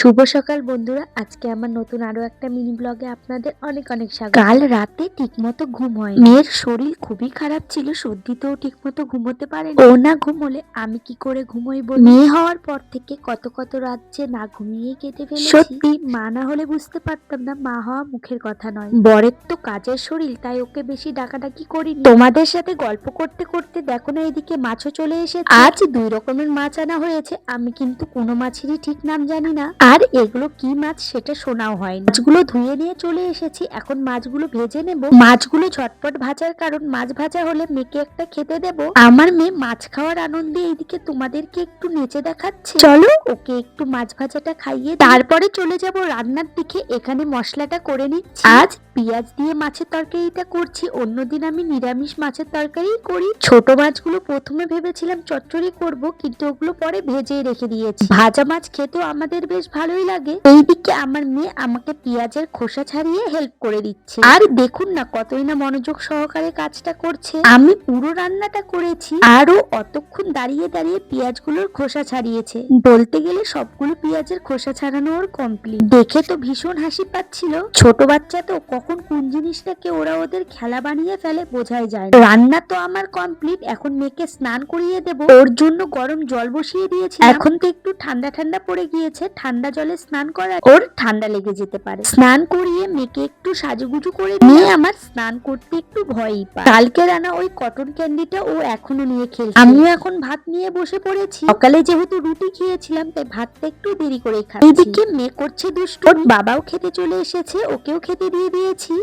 শুভ সকাল বন্ধুরা, আজকে আমার নতুন আরো একটা মিনি ব্লগে আপনাদের অনেক অনেক স্বাগত। কাল রাতে ঠিকমতো ঘুম হয়নি। মেয়ের শরীর খুবই খারাপ ছিল, সর্দিতেও ঠিকমতো ঘুমোতে পারেনি। ও না ঘুমোলে আমি কি করে ঘুমোই বলুন? মেয়ে হওয়ার পর থেকে কত কত রাত যে না ঘুমিয়েই কেটে ফেলেছি। সত্যি মা না হলে বুঝতে পারতাম না মা হওয়া মুখের কথা নয়। বরের তো কাজের শরীর, তাই ওকে বেশি ডাকাডাকি করিনি। তোমাদের সাথে গল্প করতে করতে দেখো না এদিকে মাছও চলে এসেছে। আজ 2 রকমের মাছ আনা হয়েছে, আমি কিন্তু কোনো মাছেরই ঠিক নাম জানি না। আর এগুলো কি মাছ সেটা শোনাও হয়নি। মাছগুলো ধুয়ে নিয়ে চলে এসেছি, এখন মাছগুলো ভেজে নেব। মাছগুলো ঝটপট ভাজার কারণ মাছ ভাজা হলে মেয়েকে একটা খেতে দেব। আমার মেয়ে মাছ খাওয়ার আনন্দে এইদিকে তোমাদেরকে একটু নেচে দেখাচ্ছে। চলো ওকে একটু মাছ ভাজাটা খাইয়ে তারপরে চলে যাব রান্নার দিকে। এখানে মশলাটা করে নিচ্ছি। আজ পেঁয়াজ দিয়ে মাছের তরকারিটা করছি, অন্যদিন আমি নিরামিষ মাছের তরকারি করি। ছোট মাছগুলো প্রথমে ভেবেছিলাম চচ্চড়ি করব, কিন্তু ওগুলো পরে ভেজে রেখে দিয়েছি। ভাজা মাছ খেতেও আমাদের বেশ ভালোই লাগে। এইদিকে আমার মেয়ে আমাকে পেঁয়াজের খোসা ছাড়িয়ে হেল্প করে দিচ্ছে। আর দেখুন না কতই না মনোযোগ সহকারে কাজটা করছে। আমি পুরো রান্নাটা করেছি, আরো অতক্ষণ দাঁড়িয়ে দাঁড়িয়ে পেঁয়াজগুলোর খোসা ছাড়িয়েছে। বলতে গেলে সবগুলো পেঁয়াজের খোসা ছাড়ানো ওর কমপ্লিট। দেখে তো ভীষণ হাসি পাচ্ছিল। ছোট বাচ্চা তো কখন কোন জিনিসটাকে ওরা ওদের খেলা বানিয়ে ফেলে বোঝাই যায় না। রান্না তো আমার কমপ্লিট, এখন মেয়েকে স্নান করিয়ে দেব। ওর জন্য গরম জল বসিয়ে দিয়েছি। এখন তো একটু ঠান্ডা ঠান্ডা পড়ে গিয়েছে, ঠান্ডা জলে স্নান করা ওর ঠান্ডা লেগে যেতে পারে। স্নান করিয়ে মেয়েকে একটু সাজুগুজু করে মেয়ে আমার স্নান করতে একটু ভয়ই পায়। কালকে রানা ওই কটন ক্যান্ডিটা ও এখনো নিয়ে খেলছে। আমিও এখন ভাত নিয়ে বসে পড়েছি। সকালে যেহেতু রুটি খেয়েছিলাম তাই ভাতটা একটু দেরি করে খাচ্ছি। এদিকে মেয়ে করছে দুষ্টু, ওর বাবাও খেতে চলে এসেছে, ওকেও খেতে দিয়ে দিয়েছি।